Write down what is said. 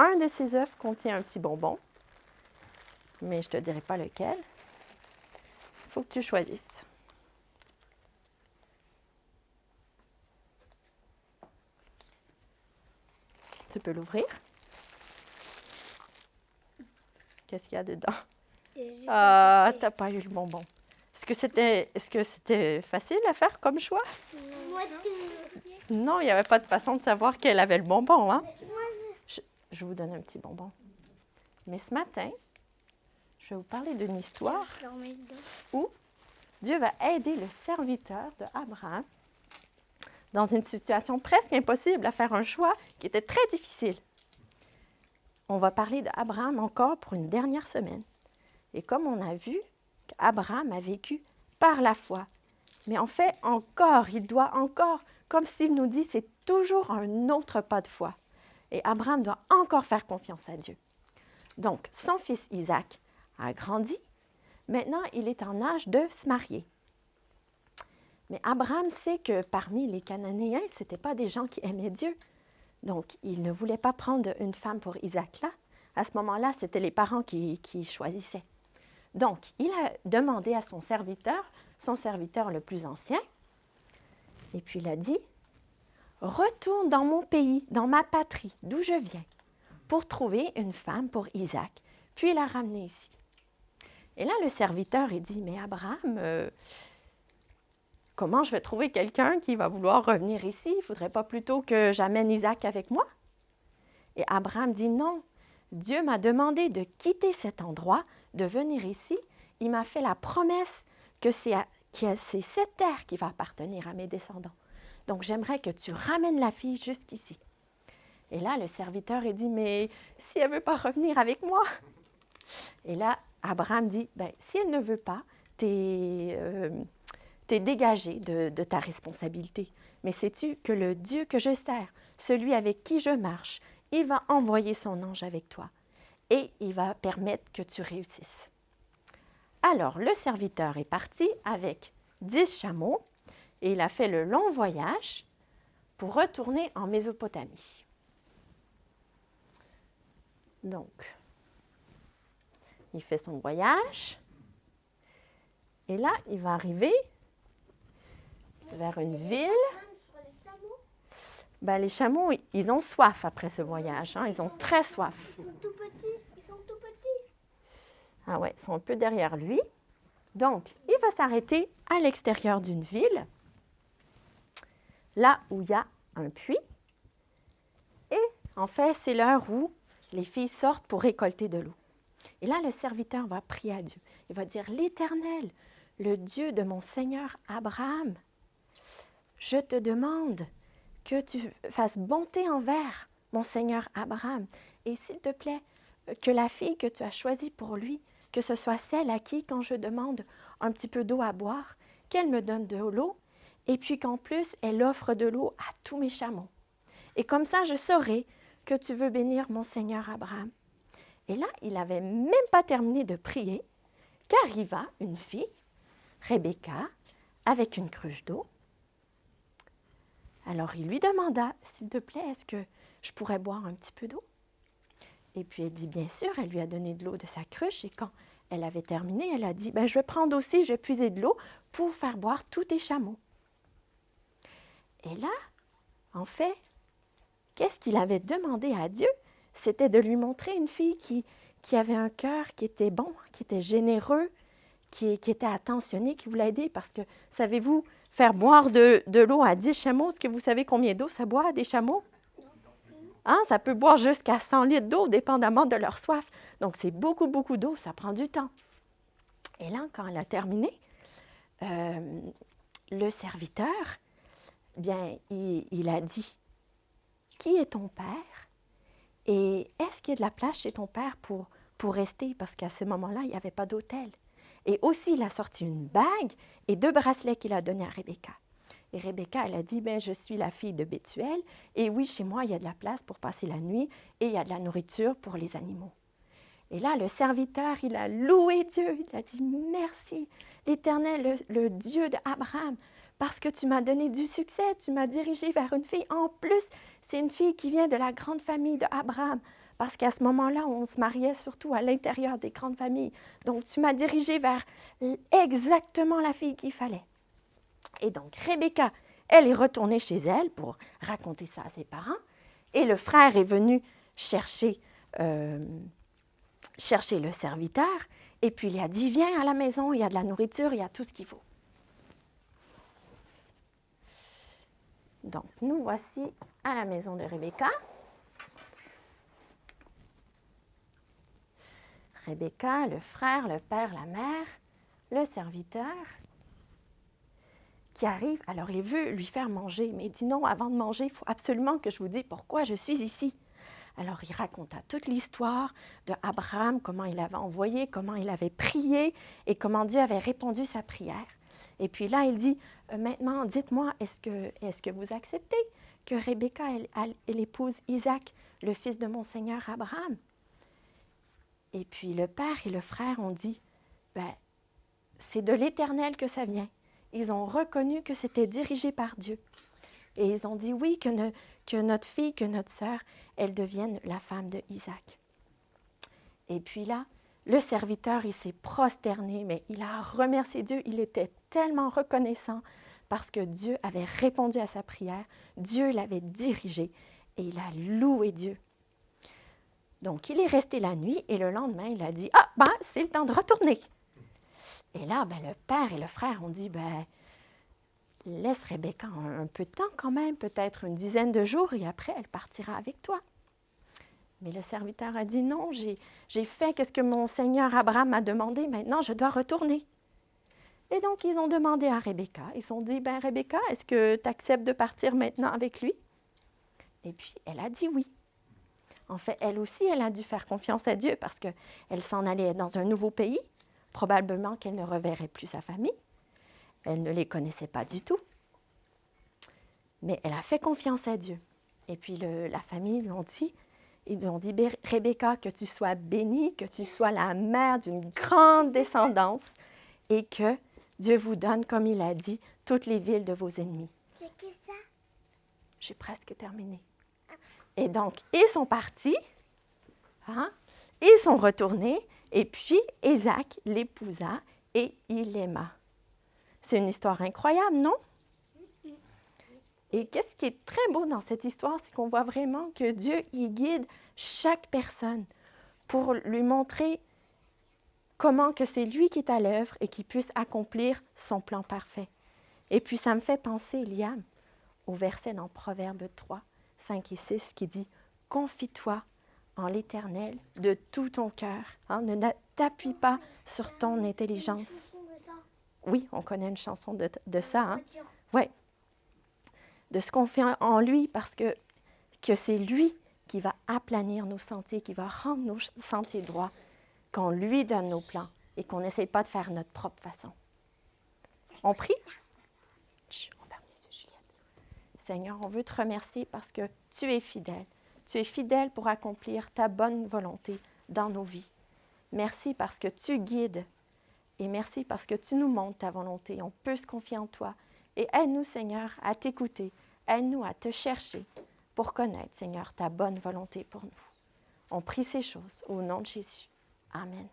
un de ces œufs contient un petit bonbon, mais je ne te dirai pas lequel. Il faut que tu choisisses. Tu peux l'ouvrir. Qu'est-ce qu'il y a dedans? Ah, tu n'as pas eu le bonbon. Est-ce que c'était facile à faire comme choix? Non, il n'y avait pas de façon de savoir qu'elle avait le bonbon, hein? Je vous donne un petit bonbon. Mais ce matin, je vais vous parler d'une histoire où Dieu va aider le serviteur d'Abraham dans une situation presque impossible à faire un choix qui était très difficile. On va parler d'Abraham encore pour une dernière semaine. Et comme on a vu qu'Abraham a vécu par la foi, mais en fait encore, il doit encore, comme s'il nous dit, c'est toujours un autre pas de foi. Et Abraham doit encore faire confiance à Dieu. Donc, son fils Isaac a grandi. Maintenant, il est en âge de se marier. Mais Abraham sait que parmi les Cananéens, ce n'étaient pas des gens qui aimaient Dieu. Donc, il ne voulait pas prendre une femme pour Isaac là. À ce moment-là, c'était les parents qui choisissaient. Donc, il a demandé à son serviteur le plus ancien, et puis il a dit, « Retourne dans mon pays, dans ma patrie, d'où je viens, pour trouver une femme pour Isaac, puis la ramener ici. » Et là, le serviteur, il dit, « Mais Abraham, comment je vais trouver quelqu'un qui va vouloir revenir ici? Il ne faudrait pas plutôt que j'amène Isaac avec moi? » Et Abraham dit, « Non, Dieu m'a demandé de quitter cet endroit, de venir ici. Il m'a fait la promesse que c'est cette terre qui va appartenir à mes descendants. Donc, j'aimerais que tu ramènes la fille jusqu'ici. » Et là, le serviteur, il dit, « Mais si elle ne veut pas revenir avec moi? » Et là, Abraham dit, « Bien, si elle ne veut pas, t'es dégagé de ta responsabilité. Mais sais-tu que le Dieu que je sers, celui avec qui je marche, il va envoyer son ange avec toi et il va permettre que tu réussisses. » Alors, le serviteur est parti avec 10 chameaux et il a fait le long voyage pour retourner en Mésopotamie. Donc, il fait son voyage et là, il va arriver vers une ville. Ben, les chameaux, ils ont soif après ce voyage. Hein? Ils ont très soif. Ils sont tout petits. Ah ouais, ils sont un peu derrière lui. Donc, il va s'arrêter à l'extérieur d'une ville, là où il y a un puits. Et en fait, c'est l'heure où les filles sortent pour récolter de l'eau. Et là, le serviteur va prier à Dieu. Il va dire, « L'Éternel, le Dieu de mon Seigneur Abraham, je te demande que tu fasses bonté envers mon Seigneur Abraham. Et s'il te plaît, que la fille que tu as choisie pour lui, que ce soit celle à qui, quand je demande un petit peu d'eau à boire, qu'elle me donne de l'eau, et puis qu'en plus, elle offre de l'eau à tous mes chameaux. Et comme ça, je saurai que tu veux bénir mon Seigneur Abraham. » Et là, il n'avait même pas terminé de prier qu'arriva une fille, Rebecca, avec une cruche d'eau. Alors, il lui demanda, « S'il te plaît, est-ce que je pourrais boire un petit peu d'eau? » Et puis, elle dit, bien sûr, elle lui a donné de l'eau de sa cruche. Et quand elle avait terminé, elle a dit, je vais prendre aussi, je vais puiser de l'eau pour faire boire tous tes chameaux. Et là, en fait, qu'est-ce qu'il avait demandé à Dieu? C'était de lui montrer une fille qui avait un cœur qui était bon, qui était généreux, qui était attentionné, qui voulait aider. Parce que, savez-vous, faire boire de l'eau à 10 chameaux, est-ce que vous savez combien d'eau ça boit des chameaux? Hein, ça peut boire jusqu'à 100 litres d'eau, dépendamment de leur soif. Donc, c'est beaucoup, beaucoup d'eau, ça prend du temps. Et là, quand elle a terminé, le serviteur, bien, il a dit, « Qui est ton père? Et est-ce qu'il y a de la place chez ton père pour rester? » Parce qu'à ce moment-là, il n'y avait pas d'hôtel. Et aussi, il a sorti une bague et 2 bracelets qu'il a donnés à Rebecca. Et Rebecca, elle a dit, « Je suis la fille de Bethuel, et oui, chez moi, il y a de la place pour passer la nuit, et il y a de la nourriture pour les animaux. » Et là, le serviteur, il a loué Dieu, il a dit, « Merci, l'Éternel, le Dieu d'Abraham, parce que tu m'as donné du succès, tu m'as dirigé vers une fille. En plus, c'est une fille qui vient de la grande famille d'Abraham, parce qu'à ce moment-là, on se mariait surtout à l'intérieur des grandes familles. Donc, tu m'as dirigée vers exactement la fille qu'il fallait. » Et donc, Rebecca, elle est retournée chez elle pour raconter ça à ses parents. Et le frère est venu chercher le serviteur. Et puis, il a dit, viens à la maison, il y a de la nourriture, il y a tout ce qu'il faut. Donc, nous voici à la maison de Rebecca. Rebecca, le frère, le père, la mère, le serviteur qui arrive. Alors, il veut lui faire manger, mais il dit non, avant de manger, il faut absolument que je vous dise pourquoi je suis ici. Alors, il raconta toute l'histoire d'Abraham, comment il avait envoyé, comment il avait prié et comment Dieu avait répondu sa prière. Et puis là, il dit, maintenant, dites-moi, est-ce que vous acceptez que Rebecca, elle épouse Isaac, le fils de mon Seigneur Abraham? Et puis le père et le frère ont dit, ben, c'est de l'Éternel que ça vient. Ils ont reconnu que c'était dirigé par Dieu. Et ils ont dit oui, que notre fille, que notre sœur, elle devienne la femme de Isaac. Et puis là, le serviteur, il s'est prosterné, mais il a remercié Dieu. Il était tellement reconnaissant parce que Dieu avait répondu à sa prière. Dieu l'avait dirigé et il a loué Dieu. Donc, il est resté la nuit et le lendemain, il a dit « Ah, ben, c'est le temps de retourner. » Et là, ben, le père et le frère ont dit « Ben, laisse Rebecca un peu de temps quand même, peut-être une dizaine de jours, et après, elle partira avec toi. » Mais le serviteur a dit « Non, j'ai fait ce que mon Seigneur Abraham m'a demandé, maintenant je dois retourner. » Et donc, ils ont demandé à Rebecca, ils ont dit « Ben, Rebecca, est-ce que tu acceptes de partir maintenant avec lui? » Et puis, elle a dit oui. En fait, elle aussi, elle a dû faire confiance à Dieu parce qu'elle s'en allait dans un nouveau pays. Probablement qu'elle ne reverrait plus sa famille. Elle ne les connaissait pas du tout. Mais elle a fait confiance à Dieu. Et puis la famille ils lui ont dit, Rebecca, que tu sois bénie, que tu sois la mère d'une grande descendance et que Dieu vous donne, comme il a dit, toutes les villes de vos ennemis. C'est qui ça? J'ai presque terminé. Et donc, ils sont partis, ils sont retournés, et puis Isaac l'épousa et il l'aima. C'est une histoire incroyable, non? Et qu'est-ce qui est très beau dans cette histoire, c'est qu'on voit vraiment que Dieu y guide chaque personne pour lui montrer comment que c'est lui qui est à l'œuvre et qui puisse accomplir son plan parfait. Et puis, ça me fait penser, Liam, au verset dans Proverbe 3, 5 et 6 qui dit « Confie-toi en l'Éternel de tout ton cœur. Ne t'appuie pas sur ton intelligence. » Oui, on connaît une chanson de ça. Oui. De se confier en lui parce que c'est lui qui va aplanir nos sentiers, qui va rendre nos sentiers droits, qu'on lui donne nos plans et qu'on n'essaie pas de faire notre propre façon. On prie? On ferme les yeux, Juliette. Seigneur, on veut te remercier parce que tu es fidèle. Tu es fidèle pour accomplir ta bonne volonté dans nos vies. Merci parce que tu guides et merci parce que tu nous montres ta volonté. On peut se confier en toi. Et aide-nous, Seigneur, à t'écouter. Aide-nous à te chercher pour connaître, Seigneur, ta bonne volonté pour nous. On prie ces choses au nom de Jésus. Amen.